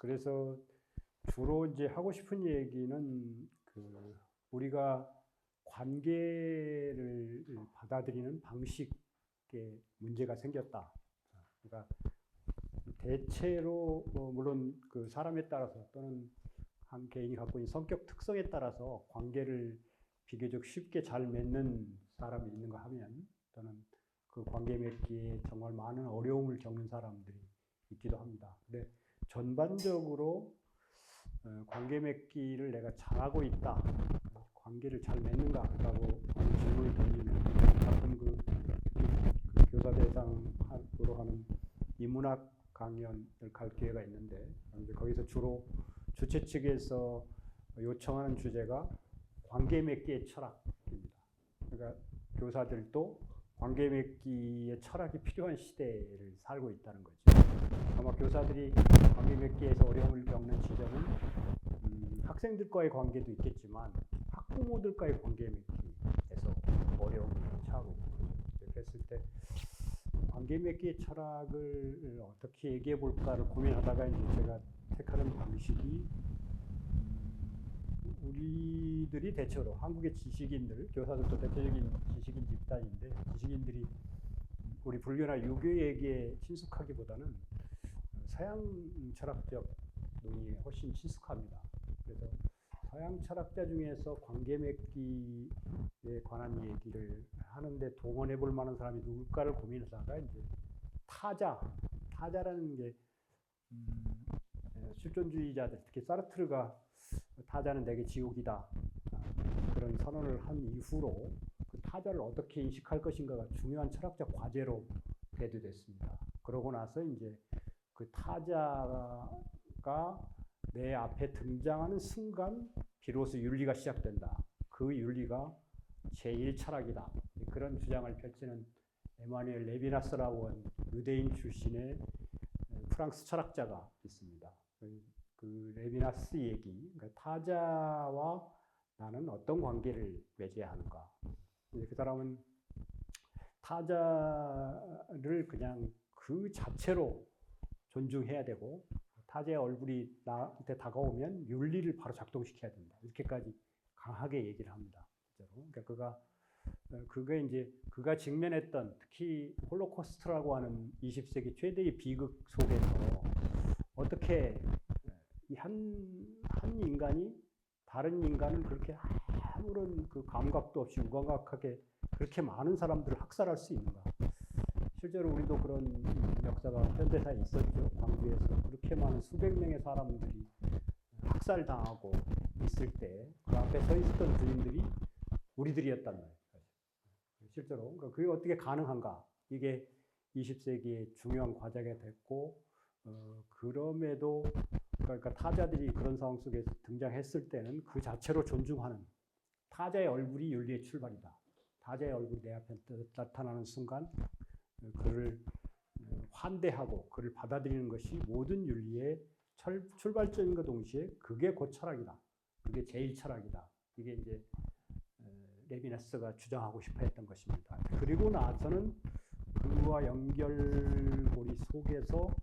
그래서 주로 이제 하고 싶은 얘기는 우리가 관계를 받아들이는 방식에 문제가 생겼다. 그러니까 대체로 물론 그 사람에 따라서 또는 한 개인이 갖고 있는 성격 특성에 따라서 관계를 비교적 쉽게 잘 맺는 사람이 있는가 하면 또는 그 관계 맺기에 정말 많은 어려움을 겪는 사람들이 있기도 합니다. 근데 전반적으로 관계 맺기를 내가 잘하고 있다, 관계를 잘 맺는가라고 하는 질문이 들리면 가끔 그 교사 대상으로 하는 인문학 강연을 갈 기회가 있는데 거기서 주로 주최 측에서 요청하는 주제가 관계 맺기의 철학입니다. 그러니까 교사들도 관계 맺기의 철학이 필요한 시대를 살고 있다는 거죠. 아마 교사들이 관계 맺기에서 어려움을 겪는 지점은 학생들과의 관계도 있겠지만 학부모들과의 관계 맺기에서 어려움을 처하고 그랬을 때 관계 맺기의 철학을 어떻게 얘기해 볼까를 고민하다가 이제 제가 택하는 방식이 우리들이 대체로 한국의 지식인들, 교사들도 대표적인 지식인 집단인데 지식인들이 우리 불교나 유교 얘기에 친숙하기보다는 서양 철학적 논의에 훨씬 친숙합니다. 그래서 서양 철학자 중에서 관계 맺기에 관한 얘기를 하는데 동원해 볼 만한 사람이 누굴까를 고민하다가 이제 타자라는 게 실존주의자들, 특히 사르트르가 타자는 내게 지옥이다 그런 선언을 한 이후로 그 타자를 어떻게 인식할 것인가가 중요한 철학적 과제로 대두됐습니다. 그러고 나서 이제 그 타자가 내 앞에 등장하는 순간 비로소 윤리가 시작된다. 그 윤리가 제1철학이다. 그런 주장을 펼치는 에마누엘 레비나스라고 하는 유대인 출신의 프랑스 철학자가 있습니다. 그 레비나스 얘기, 그러니까 타자와 나는 어떤 관계를 맺어야 하는가. 그 사람은 타자를 그냥 그 자체로 존중해야 되고 타자의 얼굴이 나한테 다가오면 윤리를 바로 작동시켜야 된다. 이렇게까지 강하게 얘기를 합니다. 그러니까 그가 직면했던 특히 홀로코스트라고 하는 20세기 최대의 비극 속에서 어떻게 한 인간이 다른 인간을 그렇게 아무런 그 감각도 없이 무감각하게 그렇게 많은 사람들을 학살할 수 있는가? 실제로 우리도 그런 역사가 현대사에 있었죠. 광주에서 그렇게 많은 수백 명의 사람들이 학살당하고 있을 때 그 앞에 서 있었던 주인들이 우리들이었단 말이에요. 실제로 그게 어떻게 가능한가? 이게 20세기의 중요한 과제가 됐고 그럼에도 그러니까 타자들이 그런 상황 속에서 등장했을 때는 그 자체로 존중하는 타자의 얼굴이 윤리의 출발이다. 타자의 얼굴이 내 앞에 나타나는 순간 그를 환대하고 그를 받아들이는 것이 모든 윤리의 출발점인과 동시에 그게 곧 철학이다. 그게 제일 철학이다. 이게 이제 레비나스가 주장하고 싶어 했던 것입니다. 그리고 나서는 그와 연결고리 속에서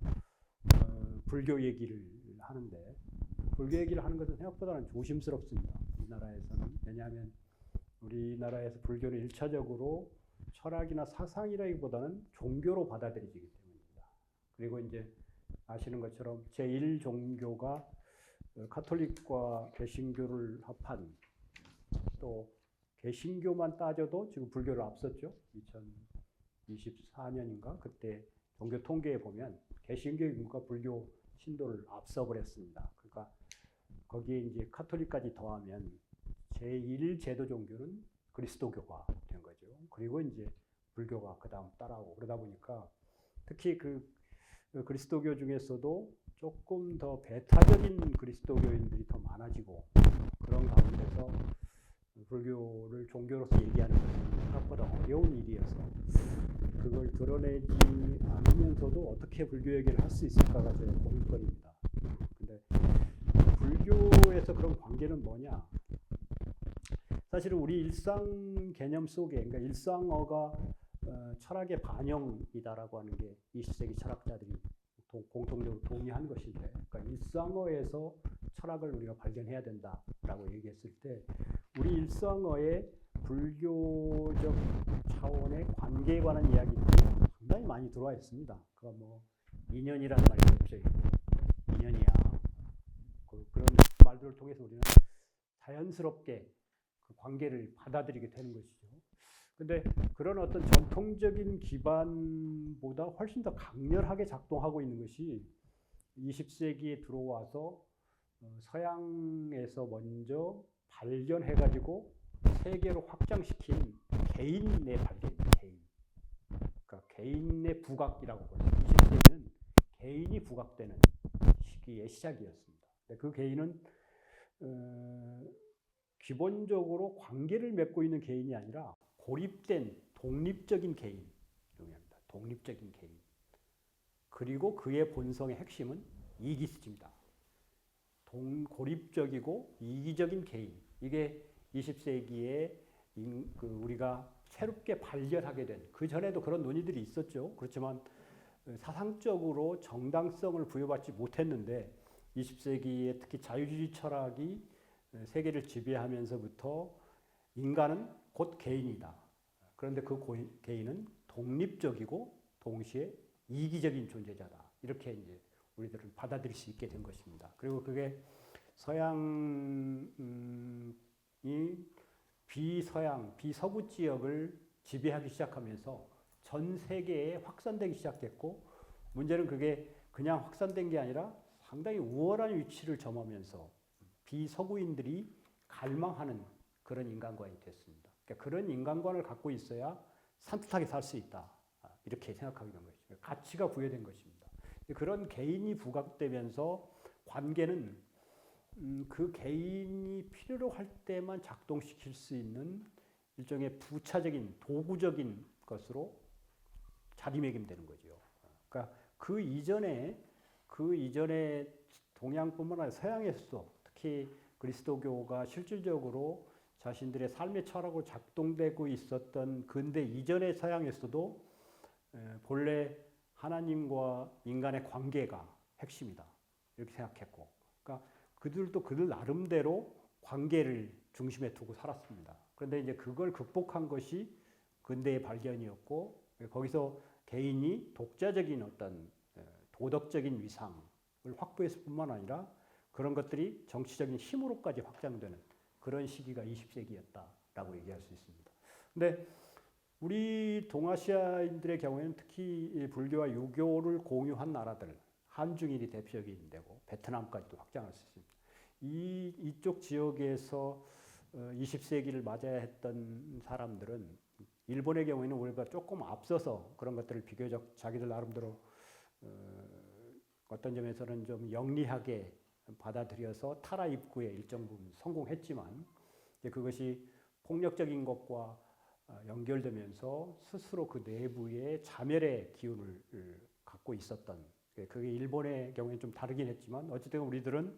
불교 얘기를 하는데 불교 얘기를 하는 것은 생각보다는 조심스럽습니다. 우리나라에서는. 왜냐하면 우리나라에서 불교는 1차적으로 철학이나 사상이라기보다는 종교로 받아들여지기 때문입니다. 그리고 이제 아시는 것처럼 제1종교가 카톨릭과 개신교를 합한 또 개신교만 따져도 지금 불교를 앞섰죠. 2024년인가 그때 종교 통계에 보면 개신교 인구가 불교 신도를 앞서버렸습니다. 그러니까 거기에 이제 카톨릭까지 더하면 제1 제도 종교는 그리스도교가 된 거죠. 그리고 이제 불교가 그 다음 따라오고 그러다 보니까 특히 그 그리스도교 중에서도 조금 더 배타적인 그리스도교인들이 더 많아지고 그런 가운데서 불교를 종교로서 얘기하는 것은 생각보다 어려운 일이어서 그걸 드러내지 않으면서도 어떻게 불교 얘기를 할 수 있을까가 제 고민거리입니다. 근데 불교에서 그런 관계는 뭐냐? 사실은 우리 일상 개념 속에, 그러니까 일상어가 철학의 반영이다라고 하는 게 20세기 철학자들이 공통적으로 동의한 것인데, 그러니까 일상어에서 철학을 우리가 발견해야 된다라고 얘기했을 때, 우리 일상어의 불교적 차원의 관계에 관한 이야기들이 상당히 많이 들어와 있습니다. 그가 뭐 인연이라는 말이 겹쳐 있고, 인연이야. 그런 말들을 통해서 우리는 자연스럽게 그 관계를 받아들이게 되는 것이죠. 근데 그런 어떤 전통적인 기반보다 훨씬 더 강렬하게 작동하고 있는 것이 20세기에 들어와서 서양에서 먼저 발견해가지고 세계로 확장시킨 개인의 발견입니다. 개인. 그러니까 개인의 부각이라고 보죠. 20세기는 개인이 부각되는 시기의 시작이었습니다. 그 개인은 기본적으로 관계를 맺고 있는 개인이 아니라 고립된 독립적인 개인, 독립적인 개인. 그리고 그의 본성의 핵심은 이기스입니다. 고립적이고 이기적인 개인. 이게 20세기에 우리가 새롭게 발견하게 된, 그 전에도 그런 논의들이 있었죠. 그렇지만 사상적으로 정당성을 부여받지 못했는데 20세기에 특히 자유주의 철학이 세계를 지배하면서부터 인간은 곧 개인이다. 그런데 그 개인은 독립적이고 동시에 이기적인 존재자다. 이렇게 이제 우리들은 받아들일 수 있게 된 것입니다. 그리고 그게 서양이 비서양, 비서구 지역을 지배하기 시작하면서 전 세계에 확산되기 시작했고, 문제는 그게 그냥 확산된 게 아니라 상당히 우월한 위치를 점하면서 비서구인들이 갈망하는 그런 인간관이 됐습니다. 그러니까 그런 인간관을 갖고 있어야 산뜻하게 살 수 있다. 이렇게 생각하게 된 것입니다. 가치가 부여된 것입니다. 그런 개인이 부각되면서 관계는 그 개인이 필요로 할 때만 작동시킬 수 있는 일종의 부차적인 도구적인 것으로 자리매김되는 거죠. 그러니까 그 이전에 동양뿐만 아니라 서양에서도 특히 그리스도교가 실질적으로 자신들의 삶의 철학으로 작동되고 있었던 근대 이전의 서양에서도 본래 하나님과 인간의 관계가 핵심이다. 이렇게 생각했고, 그러니까 그들도 그들 나름대로 관계를 중심에 두고 살았습니다. 그런데 이제 그걸 극복한 것이 근대의 발견이었고, 거기서 개인이 독자적인 어떤 도덕적인 위상을 확보했을 뿐만 아니라 그런 것들이 정치적인 힘으로까지 확장되는 그런 시기가 20세기였다라고 얘기할 수 있습니다. 근데 우리 동아시아인들의 경우에는 특히 불교와 유교를 공유한 나라들, 한중일이 대표적인 데고 베트남까지도 확장할 수 있습니다. 이쪽 지역에서 20세기를 맞아야 했던 사람들은 일본의 경우에는 우리가 조금 앞서서 그런 것들을 비교적 자기들 나름대로 어떤 점에서는 좀 영리하게 받아들여서 타라 입구에 일정 부분 성공했지만, 그것이 폭력적인 것과 연결되면서 스스로 그 내부에 자멸의 기운을 갖고 있었던, 그게 일본의 경우에는 좀 다르긴 했지만 어쨌든 우리들은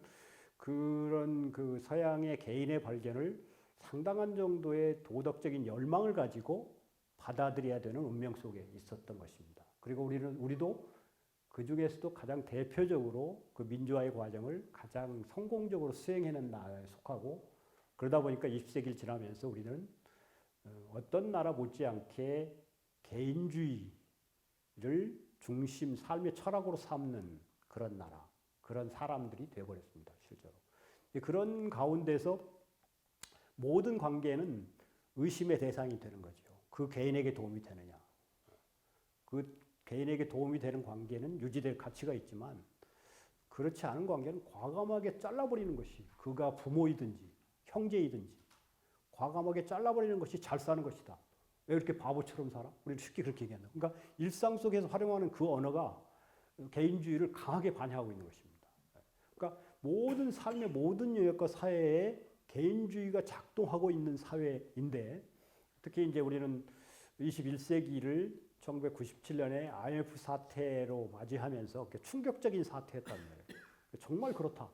그런 그 서양의 개인의 발견을 상당한 정도의 도덕적인 열망을 가지고 받아들여야 되는 운명 속에 있었던 것입니다. 그리고 우리도 그 중에서도 가장 대표적으로 그 민주화의 과정을 가장 성공적으로 수행해낸 나라에 속하고, 그러다 보니까 20세기를 지나면서 우리는 어떤 나라 못지않게 개인주의를 중심 삶의 철학으로 삼는 그런 나라, 그런 사람들이 되어버렸습니다. 실제로. 그런 가운데서 모든 관계는 의심의 대상이 되는 거죠. 그 개인에게 도움이 되느냐. 그 개인에게 도움이 되는 관계는 유지될 가치가 있지만, 그렇지 않은 관계는 과감하게 잘라버리는 것이, 그가 부모이든지 형제이든지 과감하게 잘라버리는 것이 잘 사는 것이다. 왜 이렇게 바보처럼 살아? 우리는 쉽게 그렇게 얘기한다. 그러니까 일상 속에서 활용하는 그 언어가 개인주의를 강하게 반영하고 있는 것입니다. 그러니까 모든 삶의 모든 영역과 사회에 개인주의가 작동하고 있는 사회인데, 특히 이제 우리는 21세기를 1997년에 IMF 사태로 맞이하면서 충격적인 사태였단 말이에요. 정말 그렇다.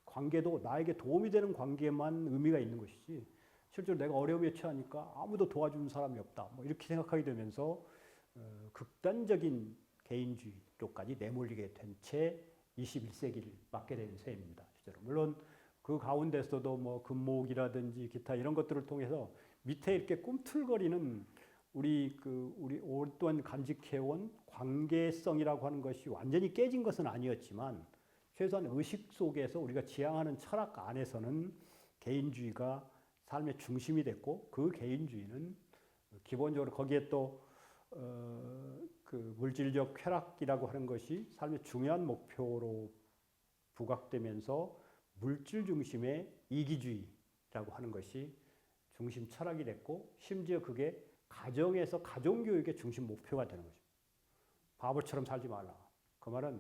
관계도 나에게 도움이 되는 관계만 의미가 있는 것이지, 실제로 내가 어려움에 처하니까 아무도 도와주는 사람이 없다. 뭐 이렇게 생각하게 되면서 극단적인 개인주의 쪽까지 내몰리게 된 채 21세기를 맞게 된 셈입니다. 실제로. 물론 그 가운데서도 뭐 금목이라든지 기타 이런 것들을 통해서 밑에 이렇게 꿈틀거리는 우리 오랫동안 간직해온 관계성이라고 하는 것이 완전히 깨진 것은 아니었지만 최소한 의식 속에서 우리가 지향하는 철학 안에서는 개인주의가 삶의 중심이 됐고 그 개인주의는 기본적으로 거기에 또 그 물질적 쾌락이라고 하는 것이 삶의 중요한 목표로 부각되면서 물질 중심의 이기주의라고 하는 것이 중심 철학이 됐고 심지어 그게 가정에서 가정교육의 중심 목표가 되는 거죠. 바보처럼 살지 말라. 그 말은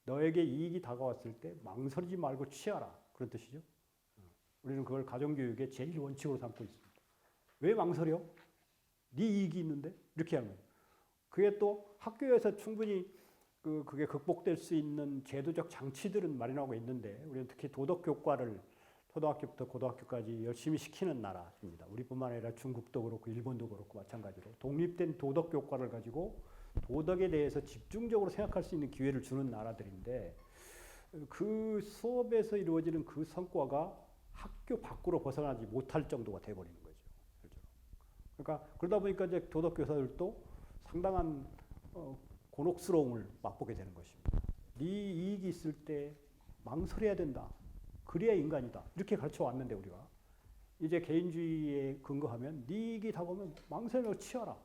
너에게 이익이 다가왔을 때 망설이지 말고 취하라. 그런 뜻이죠. 우리는 그걸 가정교육의 제일 원칙으로 삼고 있습니다. 왜 망설여? 네 이익이 있는데? 이렇게 하는 거예요. 그게 또 학교에서 충분히 그게 극복될 수 있는 제도적 장치들은 마련하고 있는데 우리는 특히 도덕 교과를 초등학교부터 고등학교까지 열심히 시키는 나라입니다. 우리뿐만 아니라 중국도 그렇고 일본도 그렇고 마찬가지로 독립된 도덕 교과를 가지고 도덕에 대해서 집중적으로 생각할 수 있는 기회를 주는 나라들인데 그 수업에서 이루어지는 그 성과가 학교 밖으로 벗어나지 못할 정도가 돼버리는 거죠. 실제로. 그러니까 그러다 보니까 이제 도덕 교사들도 상당한 곤혹스러움을 맛보게 되는 것입니다. 네 이익이 있을 때 망설여야 된다. 그래야 인간이다. 이렇게 가르쳐 왔는데 우리가 이제 개인주의에 근거하면 네 이익이 다가오면 망설여 치어라.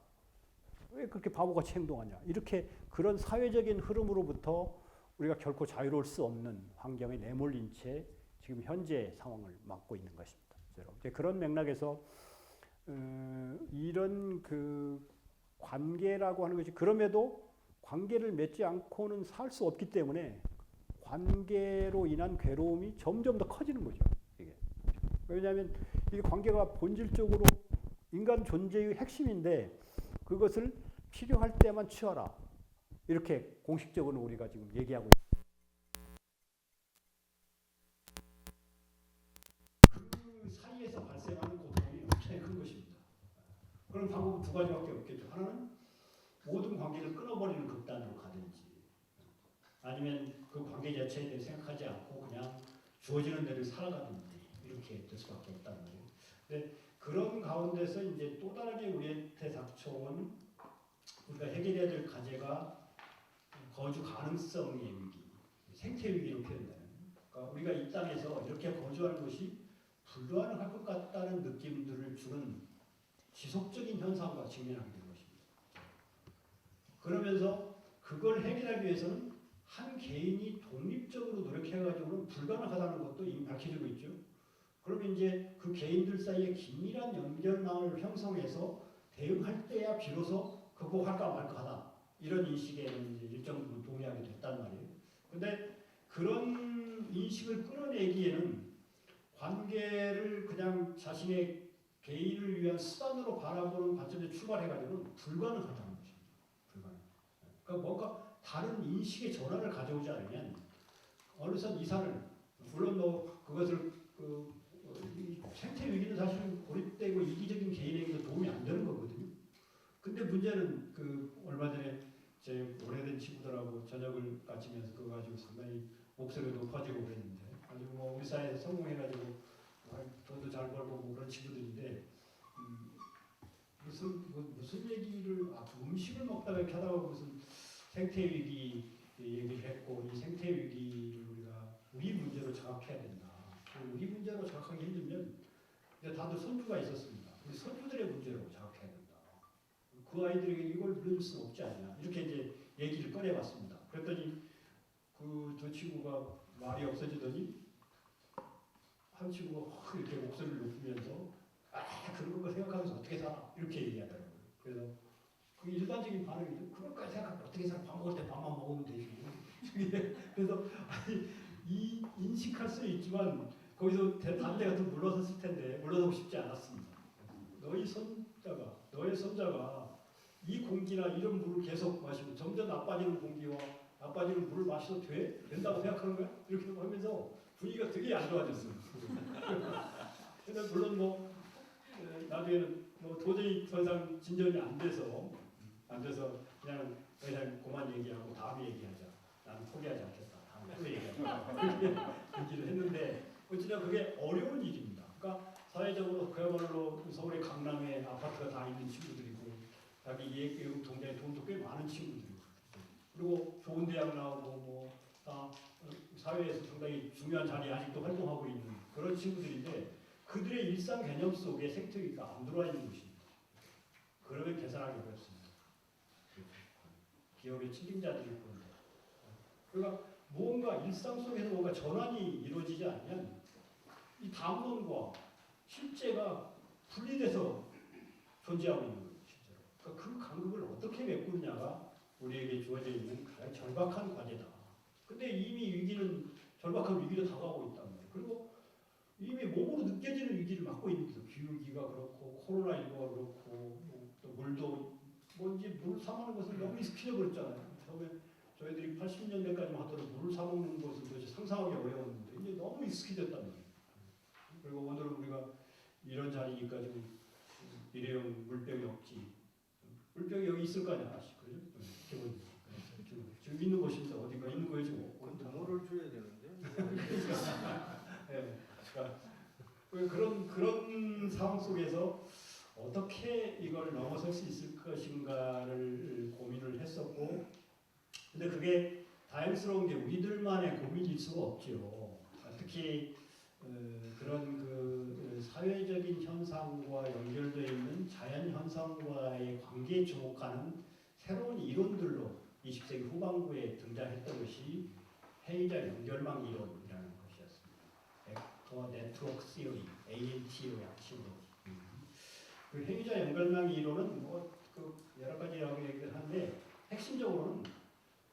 왜 그렇게 바보같이 행동하냐. 이렇게 그런 사회적인 흐름으로부터 우리가 결코 자유로울 수 없는 환경에 내몰린 채 지금 현재 상황을 맞고 있는 것입니다. 이제 그런 맥락에서 이런 그 관계라고 하는 것이 그럼에도 관계를 맺지 않고는 살 수 없기 때문에 관계로 인한 괴로움이 점점 더 커지는 거죠. 이게. 왜냐하면 이 관계가 본질적으로 인간 존재의 핵심인데 그것을 필요할 때만 취하라. 이렇게 공식적으로 우리가 지금 얘기하고 있습니다. 그 사이에서 발생하는 고통이 엄청나게 큰 것입니다. 그런 방법은 두 가지밖에 없겠죠. 하나는 모든 관계를 끊어버리는 극단으로 가든지 아니면 그 관계 자체에 대해 생각하지 않고 그냥 주어지는 대로 살아가든지 이렇게 될 수밖에 없다는 거예요. 근데 그런 가운데서 이제 또 다르게 우리한테 닥쳐온 우리가 해결해야 될 과제가 거주 가능성의 위기, 생태 위기로 표현되는. 그러니까 우리가 이 땅에서 이렇게 거주하는 것이 불가능할 것 같다는 느낌들을 주는 지속적인 현상과 직면하게 되는 것입니다. 그러면서 그걸 해결하기 위해서는 한 개인이 독립적으로 노력해가지고는 불가능하다는 것도 이미 밝혀지고 있죠. 그러면 이제 그 개인들 사이에 긴밀한 연결망을 형성해서 대응할 때야 비로소 극복할까 말까 하다. 이런 인식에는 이제 일정 부분 동의하게 됐단 말이에요. 근데 그런 인식을 끌어내기에는 관계를 그냥 자신의 개인을 위한 수단으로 바라보는 관점에 출발해가지고는 불가능하다는 것입니다. 불가능. 그러니까 뭔가 다른 인식의 전환을 가져오지 않으면 어느 선 이상을 물론 뭐 그것을 생태 위기는 사실은 고립되고 이기적인 개인에게도 도움이 안 되는 거거든요. 근데 문제는 얼마 전에 제 오래된 친구들하고 저녁을 마치면서 그거 가지고 상당히 목소리가 높아지고 그랬는데 아주 뭐 우리 사회에서 성공해가지고 돈도 잘 벌고 뭐 그런 친구들인데 무슨 얘기를 음식을 먹다가 이렇게 하다가 무슨 생태 위기 얘기를 했고 이 생태 위기를 우리가 우리 문제로 장악해야 된다. 우리 문제로 장악하기 힘들면 다들 손주가 있었습니다. 우리 손주들의 문제로 장악해야 된다. 그 아이들에게 이걸 물려줄 수는 없지 않냐. 이렇게 이제 얘기를 꺼내봤습니다. 그랬더니 두 친구가 말이 없어지더니 한 친구가 이렇게 목소리를 높이면서 그런 거 생각하면서 어떻게 살아? 이렇게 얘기하더라고요. 그래서 그 일반적인 반응이죠. 그럴까 생각하고 어떻게 살아? 밥 먹을 때 밥만 먹으면 되지. 그래서 이 인식할 수 있지만 거기서 단대 같은 물러섰을 텐데 물러서고 싶지 않았습니다. 너의 손자가 이 공기나 이런 물을 계속 마시고 점점 나빠지는 공기와 나빠지는 물을 마셔도 된다고 생각하는 거야? 이렇게 하면서 분위기가 되게 안 좋아졌어요. 근데 물론 뭐 나중에는 뭐 도저히 더 이상 진전이 안 돼서 그냥 그냥 그만 얘기하고 다음에 얘기하자. 나는 포기하지 않겠다. 다음에 또 얘기하자. 얘기를 했는데 어쨌든 그게 어려운 일입니다. 그러니까 사회적으로 그야말로 서울의 강남에 아파트가 다 있는 친구들이고 자기 외국 동네에 돈도 꽤 많은 친구들이고 그리고 좋은 대학 나오고 뭐다 사회에서 상당히 중요한 자리에 아직도 활동하고 있는 그런 친구들인데 그들의 일상 개념 속에 생태계가 안 들어와 있는 것입니다. 그러면 계산하기 어렵습니다. 기업의 책임자들일 건데. 그러니까 무언가 일상 속에서 뭔가 전환이 이루어지지 않으면 이 담론과 실제가 분리돼서 존재하고 있는 거예요. 실제로. 그러니까 그 간극을 어떻게 메꾸느냐가 우리에게 주어져 있는 가장 절박한 과제다. 근데 이미 위기는 절박한 위기로 다가오고 있단 말이에요. 그리고 이미 몸으로 느껴지는 위기를 맞고 있는 거죠. 기후위기가 그렇고 코로나19가 그렇고 또 물도 뭔지 물 사먹는 것을 너무 익숙해져 버렸잖아요. 처음에 저희들이 80년대까지만 하더라도 물을 사먹는 것을 도대체 상상하기 어려웠는데 이제 너무 익숙해졌단 말이에요. 그리고 오늘은 우리가 이런 자리니까 지금 일회용 물병이 없지. 물병이 여기 있을 거 아니야, 하나씩. 그죠? 기본. 지금 있는 곳인데 어딘가 있는 거에 지금 없고. 동호를 줘야 되는데. 네. 그러니까 그런 상황 속에서 어떻게 이걸 넘어설 수 있을 것인가를 고민을 했었고, 근데 그게 다행스러운 게 우리들만의 고민일 수가 없죠. 특히 그런 그 사회적인 현상과 연결되어 있는 자연 현상과의 관계에 주목하는 새로운 이론들로 20세기 후반부에 등장했던 것이 해이자 연결망 이론이라는 것이었습니다. 벡터 네트워크 시어리, ANT로 약칭을. 그 해이자 연결망 이론은 그 여러 가지라고 얘기를 하는데 핵심적으로는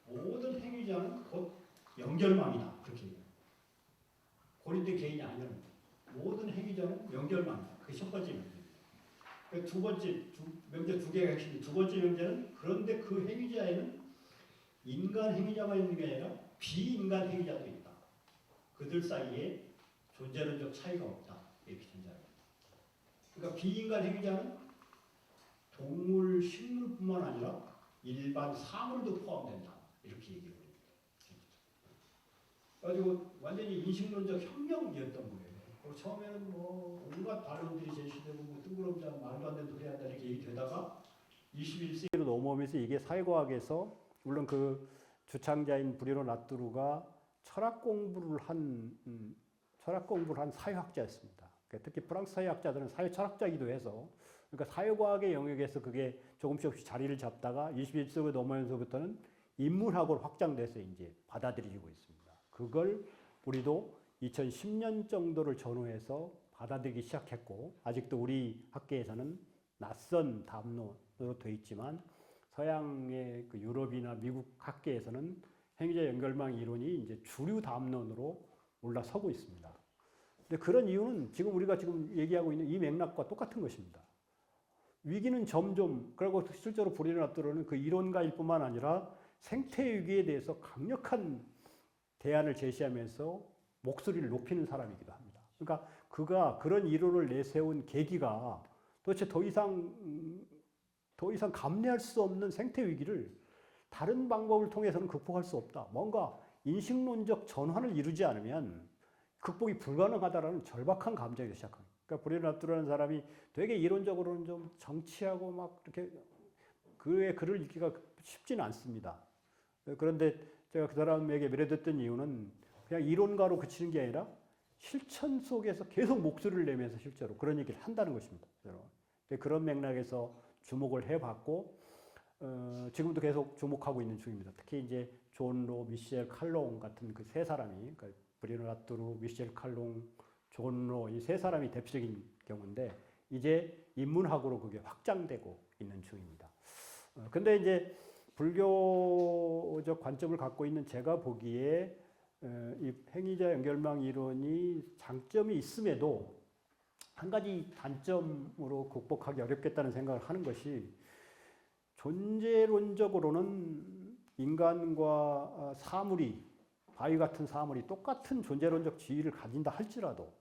모든 행위자는 곧 연결망이다. 그렇게 얘기해요. 고립된 개인이 아니라는 거예요. 모든 행위자는 연결망이다. 그게 첫 번째 명제입니다. 그 두 번째, 명제 두 개가 핵심입니다. 두 번째 명제는 그런데 그 행위자에는 인간 행위자만 있는 게 아니라 비인간 행위자도 있다. 그들 사이에 존재론적 차이가 없다. 이렇게 전제합니다. 그러니까 비인간 행위자는 동물, 식물뿐만 아니라 일반 사물도 포함된다. 이렇게 얘기를 합니다. 그래가지고 완전히 인식론적 혁명이었던 거예요. 처음에는 뭐 온갖 반론들이 제시되고 뭐 뜬구름자 말도 안 되는 소리 한다 이렇게 얘기되다가 21세기로 넘어오면서 이게 사회과학에서 물론 그 주창자인 브리노 라뚜루가 철학 공부를 한 사회학자였습니다. 그러니까 특히 프랑스 사회학자들은 사회 철학자이기도 해서 그러니까 사회과학의 영역에서 그게 조금씩 자리를 잡다가 21세기로 넘어오면서부터는 인문학으로 확장돼서 이제 받아들여지고 있습니다. 그걸 우리도 2010년 정도를 전후해서 받아들이기 시작했고 아직도 우리 학계에서는 낯선 담론으로 되어 있지만 서양의 그 유럽이나 미국 학계에서는 행위자 연결망 이론이 이제 주류 담론으로 올라서고 있습니다. 근데 그런 이유는 지금 우리가 지금 얘기하고 있는 이 맥락과 똑같은 것입니다. 위기는 점점 그리고 실제로 브리노 라뚜루는 그 이론가일 뿐만 아니라 생태 위기에 대해서 강력한 대안을 제시하면서 목소리를 높이는 사람이기도 합니다. 그러니까 그가 그런 이론을 내세운 계기가 도대체 더 이상 감내할 수 없는 생태 위기를 다른 방법을 통해서는 극복할 수 없다. 뭔가 인식론적 전환을 이루지 않으면 극복이 불가능하다라는 절박한 감정에서 시작합니다. 그러니까 브리노 라뚜루라는 사람이 되게 이론적으로는 좀 정치하고 막 이렇게 그의 글을 읽기가 쉽지는 않습니다. 그런데 제가 그 사람에게 매료됐던 이유는 그냥 이론가로 그치는 게 아니라 실천 속에서 계속 목소리를 내면서 실제로 그런 얘기를 한다는 것입니다. 그런 맥락에서 주목을 해봤고 지금도 계속 주목하고 있는 중입니다. 특히 이제 존 로, 미셸 칼롱 같은 그 세 사람이 그러니까 브리노 라뚜루, 미셸 칼롱, 존 로 이 세 사람이 대표적인 경우인데 이제 인문학으로 그게 확장되고 있는 중입니다. 근데 이제 불교적 관점을 갖고 있는 제가 보기에 이 행위자 연결망 이론이 장점이 있음에도 한 가지 단점으로 극복하기 어렵겠다는 생각을 하는 것이 존재론적으로는 인간과 사물이 바위 같은 사물이 똑같은 존재론적 지위를 가진다 할지라도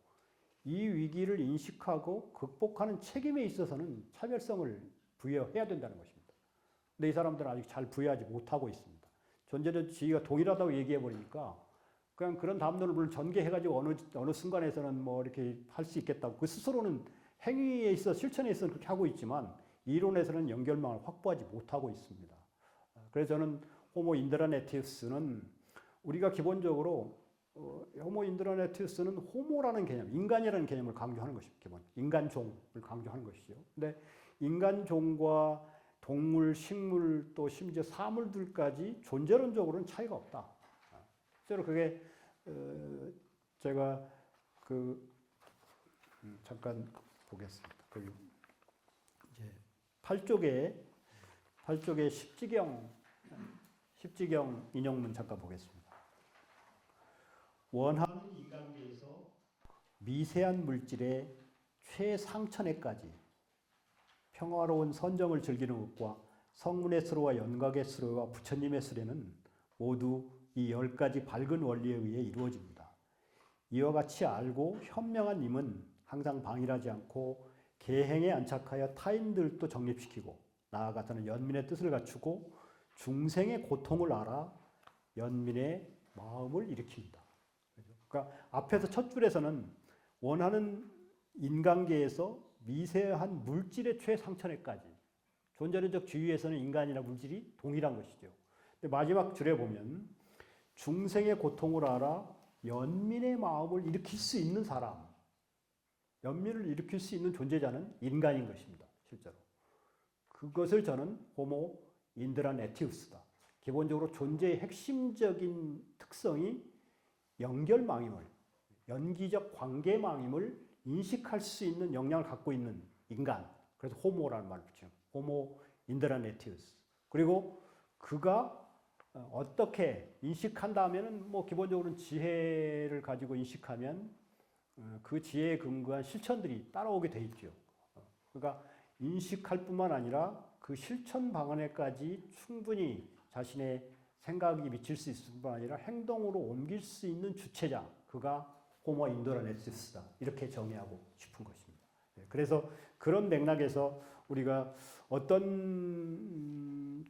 이 위기를 인식하고 극복하는 책임에 있어서는 차별성을 부여해야 된다는 것입니다. 근데 이 사람들은 아직 잘 부여하지 못하고 있습니다. 존재적 지위가 동일하다고 얘기해 버리니까 그냥 그런 담론을 전개해가지고 어느 순간에서는 뭐 이렇게 할 수 있겠다고 그 스스로는 행위에 있어 실천에 있어 그렇게 하고 있지만 이론에서는 연결망을 확보하지 못하고 있습니다. 그래서 저는 호모 인드라네티우스는 우리가 기본적으로 호모 인드라네티우스는 호모라는 개념, 인간이라는 개념을 강조하는 것입니다. 기본 인간종을 강조하는 것이죠. 근데 인간종과 동물, 식물 또 심지어 사물들까지 존재론적으로는 차이가 없다. 실제로 그게 제가 잠깐 보겠습니다. 이제 8쪽에 십지경 인용문 잠깐 보겠습니다. 원하는 인간계에서 미세한 물질의 최상천에까지 평화로운 선정을 즐기는 것과 성문의 수로와 연각의 수로와 부처님의 수레는 모두 이 10가지 밝은 원리에 의해 이루어집니다. 이와 같이 알고 현명한 임은 항상 방일하지 않고 계행에 안착하여 타인들도 정립시키고 나아가서는 연민의 뜻을 갖추고 중생의 고통을 알아 연민의 마음을 일으킵니다. 그러니까 앞에서 첫 줄에서는 원하는 인간계에서 미세한 물질의 최상천에까지 존재론적 주의에서는 인간이나 물질이 동일한 것이죠. 근데 마지막 줄에 보면 중생의 고통을 알아 연민의 마음을 일으킬 수 있는 사람, 연민을 일으킬 수 있는 존재자는 인간인 것입니다. 실제로. 그것을 저는 호모 인드라네티우스다. 기본적으로 존재의 핵심적인 특성이 연결망임을, 연기적 관계망임을 인식할 수 있는 역량을 갖고 있는 인간. 그래서 호모라는 말을 붙여요. 호모 인드라네티우스. 그리고 그가 어떻게 인식한다면은 뭐 기본적으로는 지혜를 가지고 인식하면 그 지혜에 근거한 실천들이 따라오게 돼 있죠. 그러니까 인식할 뿐만 아니라 그 실천 방안에까지 충분히 자신의 생각이 미칠 수 있을 뿐만 아니라 행동으로 옮길 수 있는 주체자, 그가 호모 인드라네티우스다. 이렇게 정의하고 싶은 것입니다. 그래서 그런 맥락에서 우리가 어떤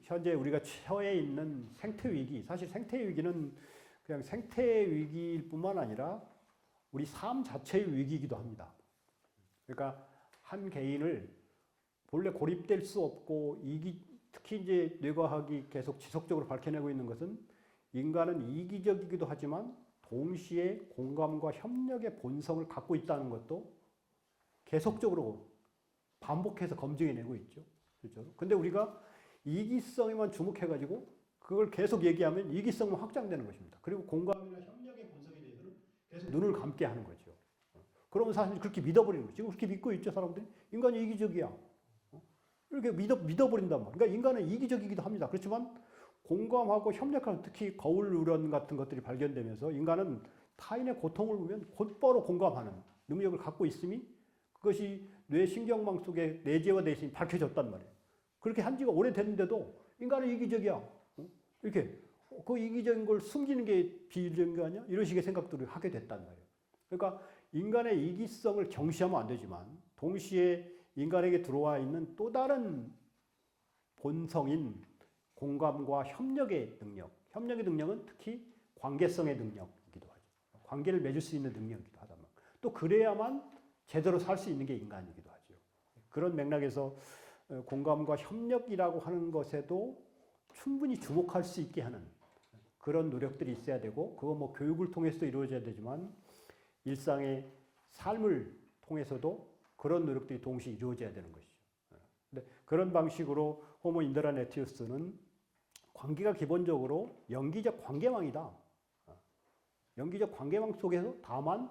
현재 우리가 처해 있는 생태 위기, 사실 생태 위기는 그냥 생태 위기일 뿐만 아니라 우리 삶 자체의 위기이기도 합니다. 그러니까 한 개인을 본래 고립될 수 없고 특히 이제 뇌과학이 계속 지속적으로 밝혀내고 있는 것은 인간은 이기적이기도 하지만 동시에 공감과 협력의 본성을 갖고 있다는 것도 계속적으로 반복해서 검증해내고 있죠. 실제로. 근데 우리가 이기성에만 주목해가지고 그걸 계속 얘기하면 이기성만 확장되는 것입니다. 그리고 공감이나 협력의 본성에 대해서는 계속 눈을 감게 하는 거죠. 그러면 사실 그렇게 믿어버리는 거죠. 지금 그렇게 믿고 있죠, 사람들이. 인간이 이기적이야. 이렇게 믿어버린단 말이에요. 그러니까 인간은 이기적이기도 합니다. 그렇지만 공감하고 협력하는 특히 거울 누런 같은 것들이 발견되면서 인간은 타인의 고통을 보면 곧바로 공감하는 능력을 갖고 있음이 그것이 뇌 신경망 속에 내재화되어 있으니 밝혀졌단 말이에요. 그렇게 한 지가 오래됐는데도 인간은 이기적이야. 이렇게 그 이기적인 걸 숨기는 게 비이기적인 거 아니야? 이런 식의 생각들을 하게 됐단 말이에요. 그러니까 인간의 이기성을 경시하면 안 되지만 동시에 인간에게 들어와 있는 또 다른 본성인 공감과 협력의 능력. 협력의 능력은 특히 관계성의 능력이기도 하죠. 관계를 맺을 수 있는 능력이기도 하단 말이에요. 또 그래야만 제대로 살 수 있는 게 인간이기도 하죠. 그런 맥락에서 공감과 협력이라고 하는 것에도 충분히 주목할 수 있게 하는 그런 노력들이 있어야 되고, 그거 뭐 교육을 통해서도 이루어져야 되지만 일상의 삶을 통해서도 그런 노력들이 동시에 이루어져야 되는 것이죠. 근데 그런 방식으로 호모 인드라네티우스는 관계가 기본적으로 연기적 관계망이다. 연기적 관계망 속에서 다만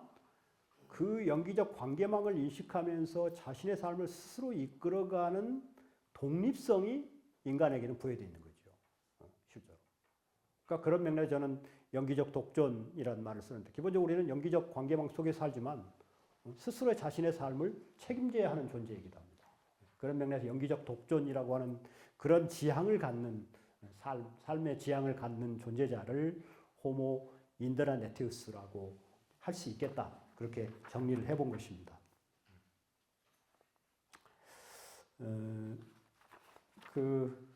그 연기적 관계망을 인식하면서 자신의 삶을 스스로 이끌어가는 독립성이 인간에게는 부여되어 있는 거죠. 실제로. 그러니까 그런 맥락에 저는 연기적 독존이라는 말을 쓰는데, 기본적으로 우리는 연기적 관계망 속에 살지만 스스로 자신의 삶을 책임져야 하는 존재이기도 합니다. 그런 맥락에서 연기적 독존이라고 하는 그런 지향을 갖는 삶의 지향을 갖는 존재자를 호모 인드라네티우스라고 할 수 있겠다. 그렇게 정리를 해본 것입니다. 그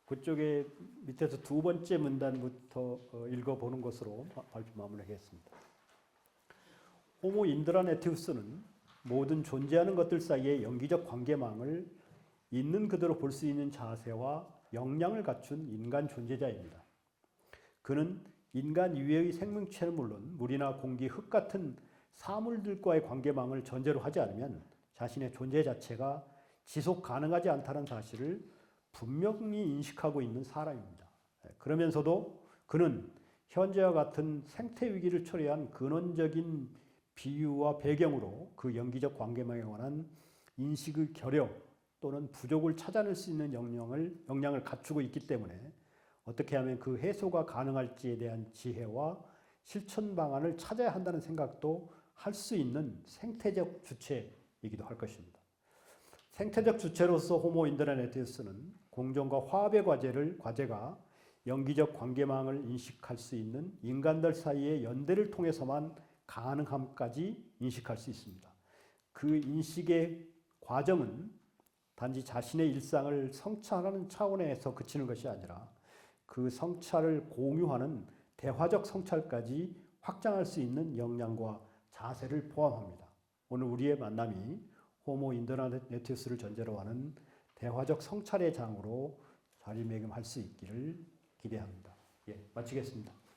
그쪽에 밑에서 두 번째 문단부터 읽어보는 것으로 발표 마무리하겠습니다. 호모 인드라네티우스는 모든 존재하는 것들 사이의 연기적 관계망을 있는 그대로 볼 수 있는 자세와 역량을 갖춘 인간 존재자입니다. 그는 인간 이외의 생명체는 물론 물이나 공기, 흙 같은 사물들과의 관계망을 전제로 하지 않으면 자신의 존재 자체가 지속 가능하지 않다는 사실을 분명히 인식하고 있는 사람입니다. 그러면서도 그는 현재와 같은 생태 위기를 초래한 근원적인 비유와 배경으로 그 연기적 관계망에 관한 인식의 결여 또는 부족을 찾아낼 수 있는 역량을 갖추고 있기 때문에 어떻게 하면 그 해소가 가능할지에 대한 지혜와 실천 방안을 찾아야 한다는 생각도 할 수 있는 생태적 주체이기도 할 것입니다. 생태적 주체로서 호모 인드라네티우스는 공존과 화합의 과제가 연기적 관계망을 인식할 수 있는 인간들 사이의 연대를 통해서만 가능함까지 인식할 수 있습니다. 그 인식의 과정은 단지 자신의 일상을 성찰하는 차원에서 그치는 것이 아니라 그 성찰을 공유하는 대화적 성찰까지 확장할 수 있는 역량과 자세를 포함합니다. 오늘 우리의 만남이 호모 인드라네티우스를 전제로 하는 대화적 성찰의 장으로 자리매김할 수 있기를 기대합니다. 마치겠습니다.